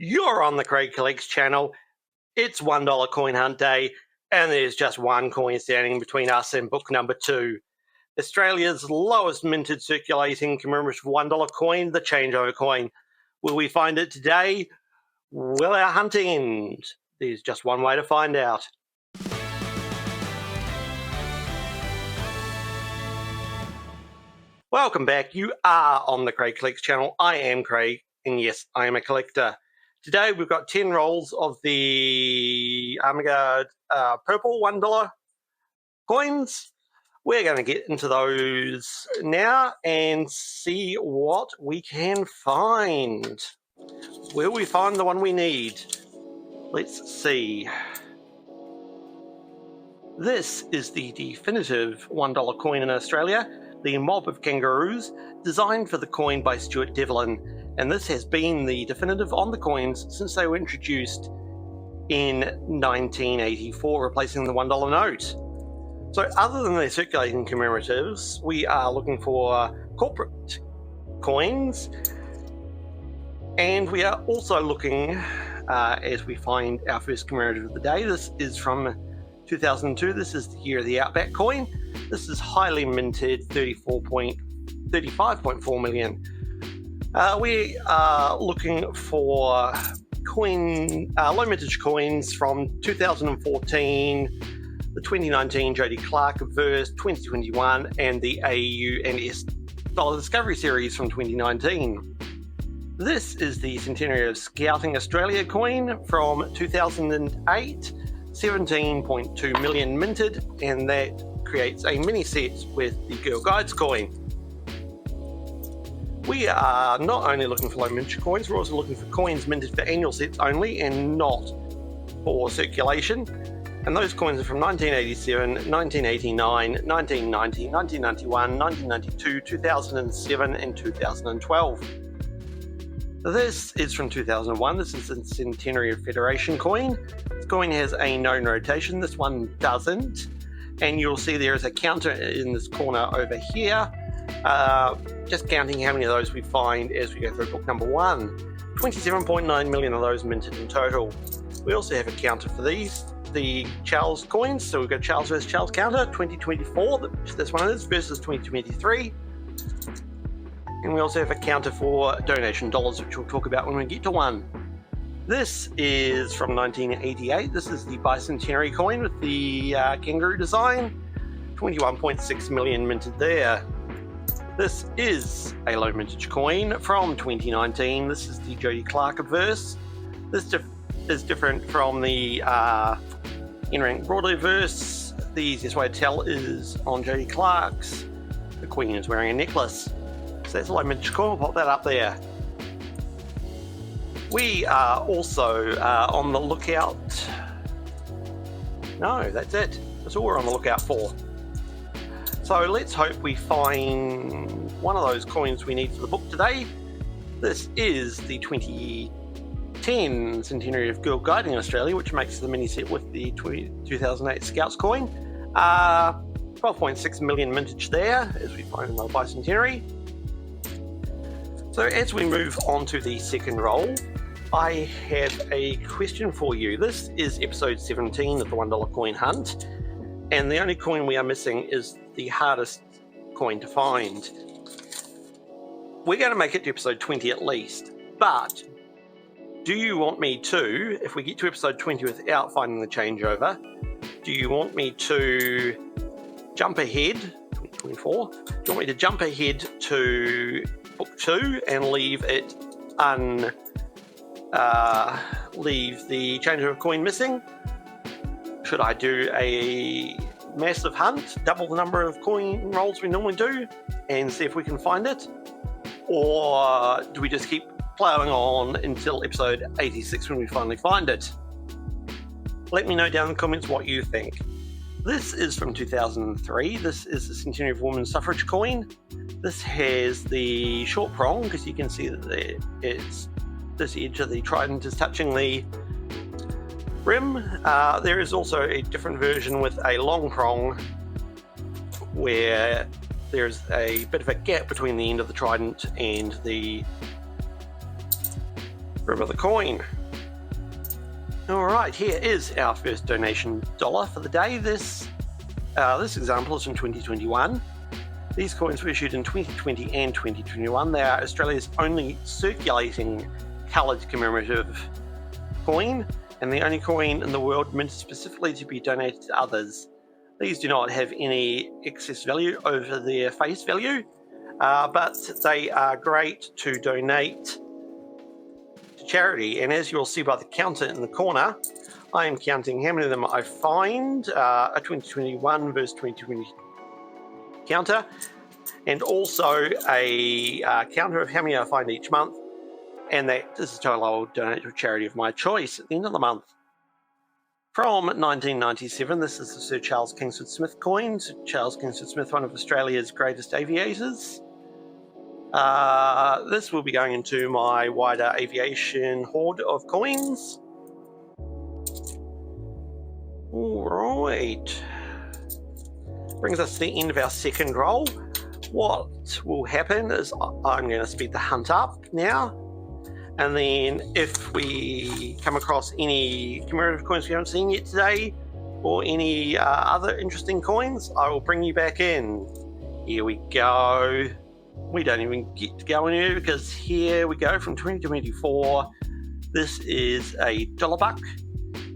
You're on the Craig Collects channel. It's $1 coin hunt day, and there's just one coin standing between us and book number 2. Australia's lowest minted circulating commemorative $1 coin, the Changeover coin. Will we find it today? Will our hunting end? There's just one way to find out. Welcome back. You are on the Craig Collects channel. I am Craig, and yes, I am a collector. Today we've got 10 rolls of the Armaguard purple $1 coins. We're going to get into those now and see what we can find. Will we find the one we need? Let's see. This is the definitive $1 coin in Australia, the Mob of Kangaroos, designed for the coin by Stuart Devlin, and this has been the definitive on the coins since they were introduced in 1984, replacing the $1 note. So other than their circulating commemoratives, we are looking for corporate coins, and we are also looking as we find our first commemorative of the day. This is from 2002. This is the year of the Outback coin. This is highly minted, 35.4 million. We are looking for low mintage coins from 2014, the 2019 Jody Clark verse, 2021, and the AU and S Dollar Discovery Series from 2019. This is the Centenary of Scouting Australia coin from 2008, 17.2 million minted, and that creates a mini set with the Girl Guides coin. We are not only looking for low mintage coins, we're also looking for coins minted for annual sets only and not for circulation. And those coins are from 1987, 1989, 1990, 1991, 1992, 2007, and 2012. This is from 2001. This is the Centenary of Federation coin. This coin has a known rotation. This one doesn't. And you'll see there is a counter in this corner over here. Just counting how many of those we find as we go through book number 1. 27.9 million of those minted in total. We also have a counter for these, the Charles coins. So we've got Charles versus Charles counter, 2024, which this one is, versus 2023. And we also have a counter for donation dollars, which we'll talk about when we get to 1. This is from 1988. This is the bicentenary coin with the kangaroo design, 21.6 million minted there. This is a low mintage coin from 2019. This is the Jody Clark verse. This is different from the in-rank Broadway verse. The easiest way to tell is on Jody Clark's, the queen is wearing a necklace. So that's a low mintage coin. We'll pop that up there. We are also on the lookout. No, that's it. That's all we're on the lookout for. So let's hope we find one of those coins we need for the book today. This is the 2010 Centenary of Girl Guiding Australia, which makes the mini set with the 2008 Scouts coin. 12.6 million mintage there, as we find another bicentenary. So as we move on to the second roll, I have a question for you. This is episode 17 of the $1 coin hunt, and the only coin we are missing is the hardest coin to find. We're going to make it to episode 20 at least, but do you want me to, if we get to episode 20 without finding the changeover, do you want me to jump ahead, 2024, do you want me to jump ahead to book 2 and leave it leave the changeover coin missing? Should I do a massive hunt, double the number of coin rolls we normally do, and see if we can find it? Or do we just keep plowing on until episode 86 when we finally find it? Let me know down in the comments what you think. This is from 2003. This is the Centenary of Women's Suffrage coin. This has the short prong, because you can see that it's this edge of the trident is touching the rim. There is also a different version with a long prong where there's a bit of a gap between the end of the trident and the River the coin. Alright, here is our first donation dollar for the day. This example is from 2021. These coins were issued in 2020 and 2021. They are Australia's only circulating coloured commemorative coin, and the only coin in the world minted specifically to be donated to others. These do not have any excess value over their face value, but they are great to donate to charity. And as you'll see by the counter in the corner, I am counting how many of them I find, a 2021 versus 2020 counter, and also a counter of how many I find each month, and that this is a total I will donate to a charity of my choice at the end of the month. From 1997, this is the Sir Charles Kingsford Smith coin. Sir Charles Kingsford Smith, one of Australia's greatest aviators. This will be going into my wider aviation hoard of coins. Alright. Brings us to the end of our second roll. What will happen is I'm going to speed the hunt up now. And then if we come across any commemorative coins we haven't seen yet today, or any other interesting coins, I will bring you back in. Here we go. We don't even get to go anywhere because here we go from 2024. This is a $1.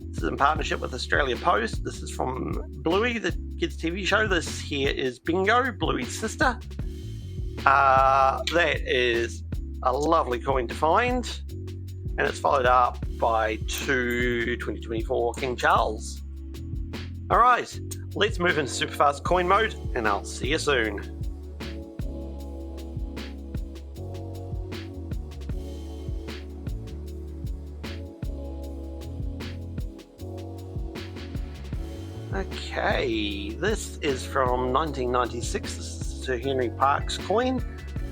This is in partnership with Australia Post. This is from Bluey, the kids' TV show. This here is Bingo, Bluey's sister. That is a lovely coin to find, and it's followed up by 2 2024 King Charles. Alright, let's move into super fast coin mode, and I'll see you soon. Okay, this is from 1996. This is Sir Henry Parkes' coin.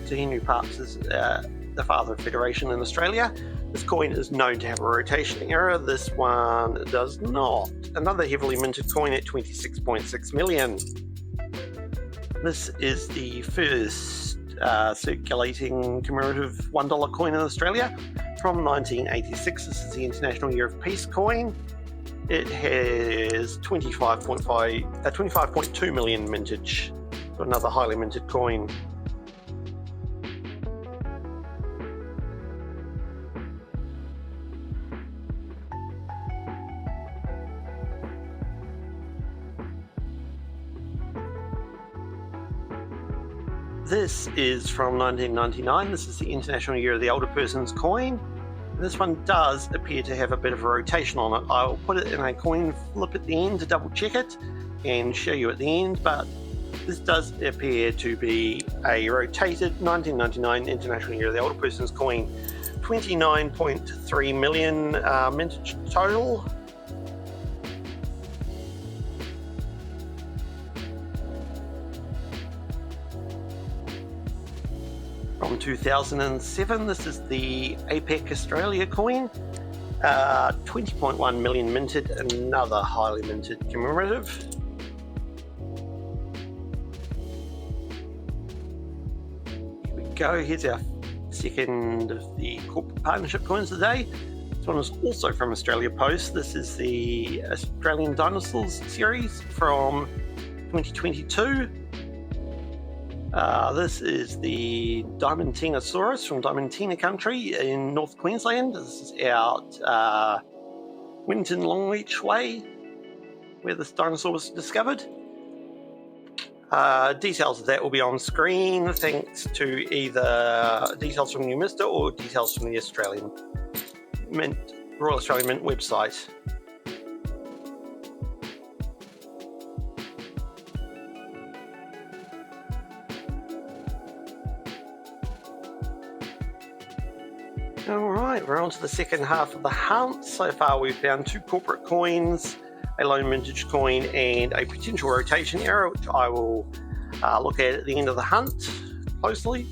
Sir Henry Parkes is the father of Federation in Australia. This coin is known to have a rotation error. This one does not. Another heavily minted coin at 26.6 million. This is the first circulating commemorative $1 coin in Australia from 1986. This is the International Year of Peace coin. It has 25.2 million mintage. So another highly minted coin. This is from 1999. This is the International Year of the Older Person's coin. This one does appear to have a bit of a rotation on it. I'll put it in a coin flip at the end to double check it and show you at the end, but this does appear to be a rotated 1999 International Year of the Older Person's coin. 29.3 million mintage total. From 2007, this is the APEC Australia coin. 20.1 million minted, another highly minted commemorative. Here we go, here's our second of the corporate partnership coins today. This one is also from Australia Post. This is the Australian Dinosaurs series from 2022. This is the Diamantinosaurus from Diamantina country in North Queensland. This is out Winton Longreach Way, where this dinosaur was discovered. Details of that will be on screen, thanks to either details from Numista or details from the Australian Mint, Royal Australian Mint website. Alright, we're on to the second half of the hunt. So far we've found 2 corporate coins, a low mintage coin, and a potential rotation error, which I will look at the end of the hunt closely.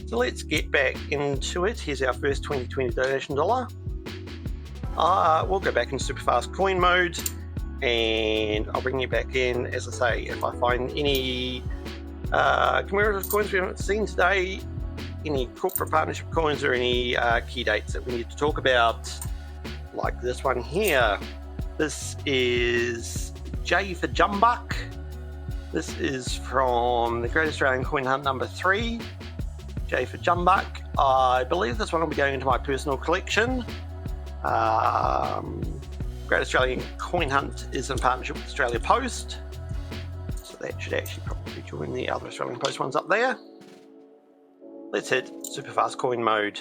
So let's get back into it. Here's our first 2020 donation dollar. We'll go back in super fast coin mode, and I'll bring you back in, as I say, if I find any commemorative coins we haven't seen today, any corporate partnership coins or any key dates that we need to talk about, like this one here. This is J for Jumbuck. This is from the Great Australian Coin Hunt number 3. J for Jumbuck. I believe this one will be going into my personal collection. Great Australian Coin Hunt is in partnership with Australia Post. So that should actually probably join the other Australian Post ones up there. Let's hit super fast coin mode.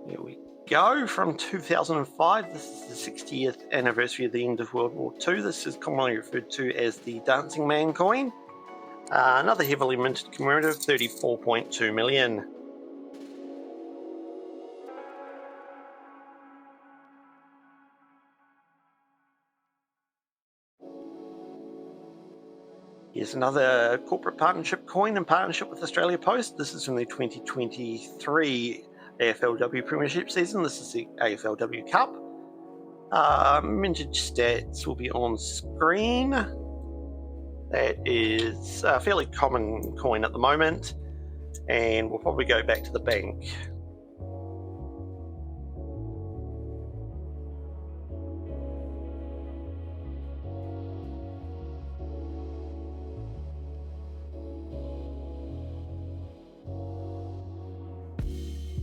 Here we go. From 2005, this is the 60th anniversary of the end of World War II. This is commonly referred to as the Dancing Man coin. Another heavily minted commemorative, 34.2 million. Here's another corporate partnership coin in partnership with Australia Post. This is from the 2023 AFLW Premiership season. This is the AFLW Cup. Mintage stats will be on screen. That is a fairly common coin at the moment, and we'll probably go back to the bank.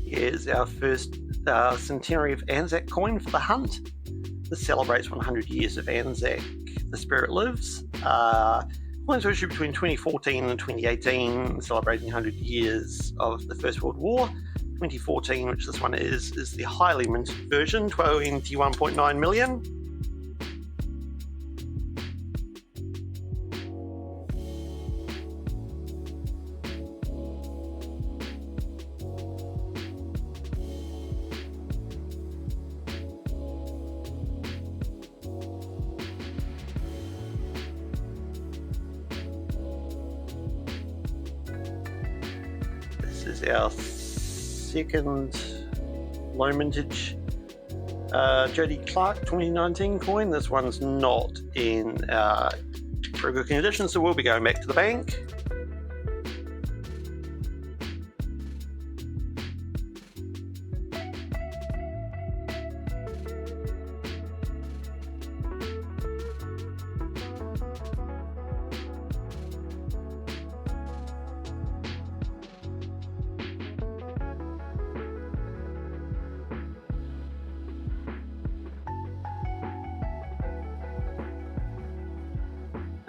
Here's our first centenary of Anzac coin for the hunt. This celebrates 100 years of Anzac, the spirit lives. Coins were issued between 2014 and 2018, celebrating 100 years of the First World War. 2014, which this one is the highly minted version, 21.9 million. This is our second low mintage Jody Clark 2019 coin. This one's not in very good condition, so we'll be going back to the bank.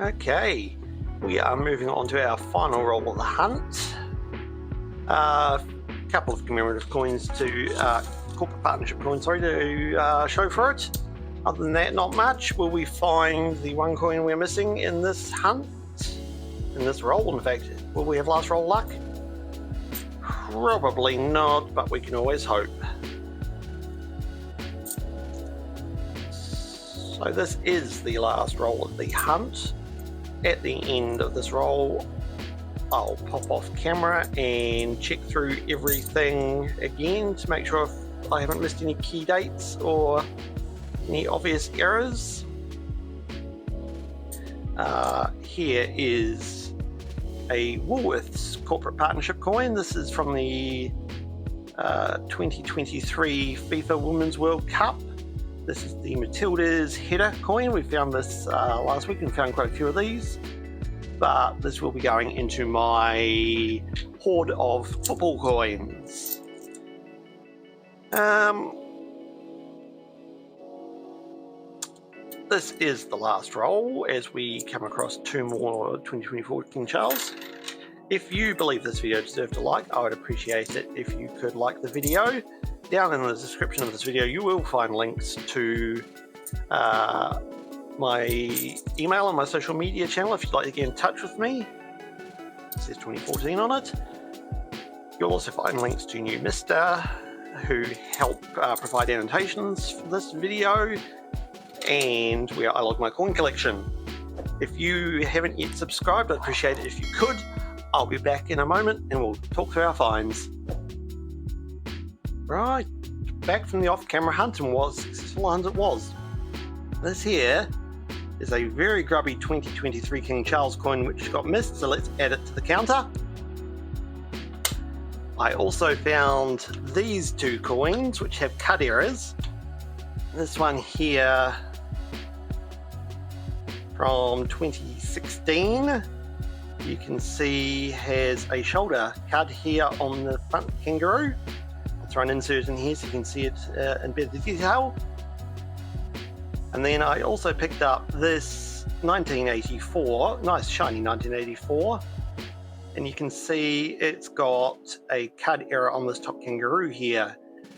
Okay, we are moving on to our final roll of the hunt. A couple of commemorative coins to corporate partnership coins, to show for it. Other than that, not much. Will we find the one coin we're missing in this hunt? In this roll, in fact. Will we have last roll luck? Probably not, but we can always hope. So this is the last roll of the hunt. At the end of this roll, I'll pop off camera and check through everything again to make sure if I haven't missed any key dates or any obvious errors. Here is a Woolworths corporate partnership coin. This is from the 2023 FIFA Women's World Cup. This is the Matilda's header coin. We found this last week and found quite a few of these, but this will be going into my hoard of football coins. This is the last roll as we come across two more 2024 King Charles. If you believe this video deserved a like, I would appreciate it if you could like the video. Down in the description of this video, you will find links to my email and my social media channel if you'd like to get in touch with me. It says 2014 on it. You'll also find links to Numismatist, who help provide annotations for this video, and where I log my coin collection. If you haven't yet subscribed, I'd appreciate it if you could. I'll be back in a moment and we'll talk through our finds. Right, back from the off-camera hunt, and was successful as it was. This here is a very grubby 2023 King Charles coin which got missed, so let's add it to the counter. I also found these two coins which have cut errors. This one here from 2016, you can see has a shoulder cut here on the front kangaroo. I'll throw an insert in here so you can see it in better detail. And then I also picked up this 1984, nice shiny 1984, and you can see it's got a cut error on this top kangaroo here.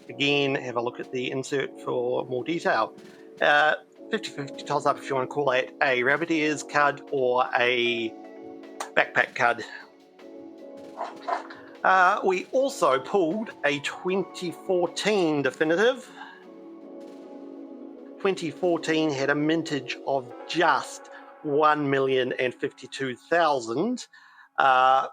Again, have a look at the insert for more detail. 50-50 toss up if you want to call it a rabbit ears cud or a backpack cud. We also pulled a 2014 definitive. 2014 had a mintage of just 1,052,000,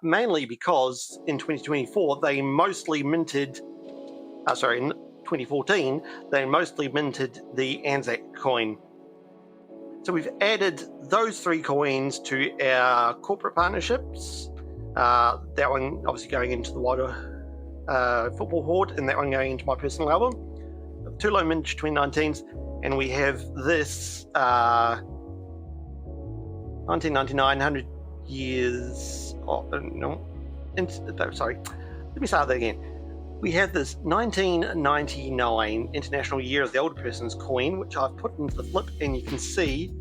mainly because in 2024 they mostly minted, in 2014 they mostly minted the Anzac coin. So we've added those three coins to our corporate partnerships. That one obviously going into the wider football horde, and that one going into my personal album. Two low mintage 2019s. And we have this 1999 100 years. Sorry. Let me start that again. We have this 1999 International Year of the Older Person's coin, which I've put into the flip, and you can see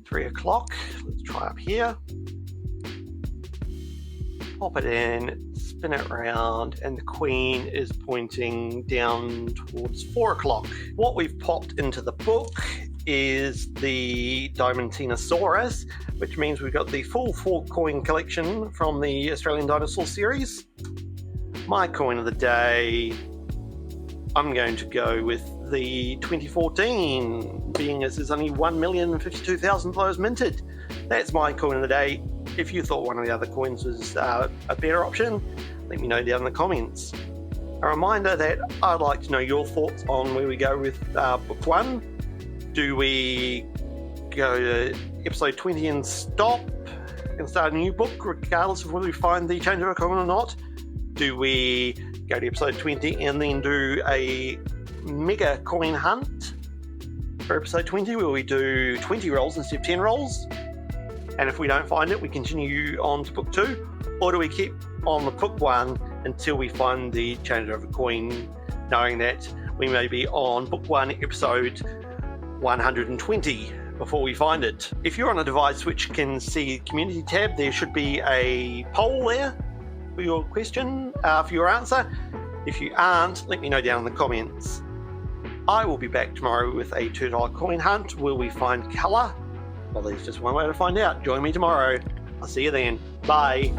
3 o'clock. Let's try up here. Pop it in, spin it around, and the queen is pointing down towards 4 o'clock. What we've popped into the book is the Diamantinosaurus, which means we've got the full 4 coin collection from the Australian Dinosaur series. My coin of the day, I'm going to go with the 2014, being as there's only 1,052,000 of those minted. That's my coin of the day. If you thought one of the other coins was a better option, let me know down in the comments. A reminder that I'd like to know your thoughts on where we go with book 1. Do we go to episode 20 and stop and start a new book regardless of whether we find the Changeover coin or not? Do we go to episode 20 and then do a mega coin hunt for episode 20 where we do 20 rolls instead of 10 rolls? And if we don't find it, we continue on to book 2? Or do we keep on with book 1 until we find the Changeover coin, knowing that we may be on book 1, episode 120 before we find it? If you're on a device which can see the community tab, there should be a poll there for your question, for your answer. If you aren't, let me know down in the comments. I will be back tomorrow with a $2 coin hunt. Will we find colour? Well, there's just one way to find out. Join me tomorrow. I'll see you then. Bye.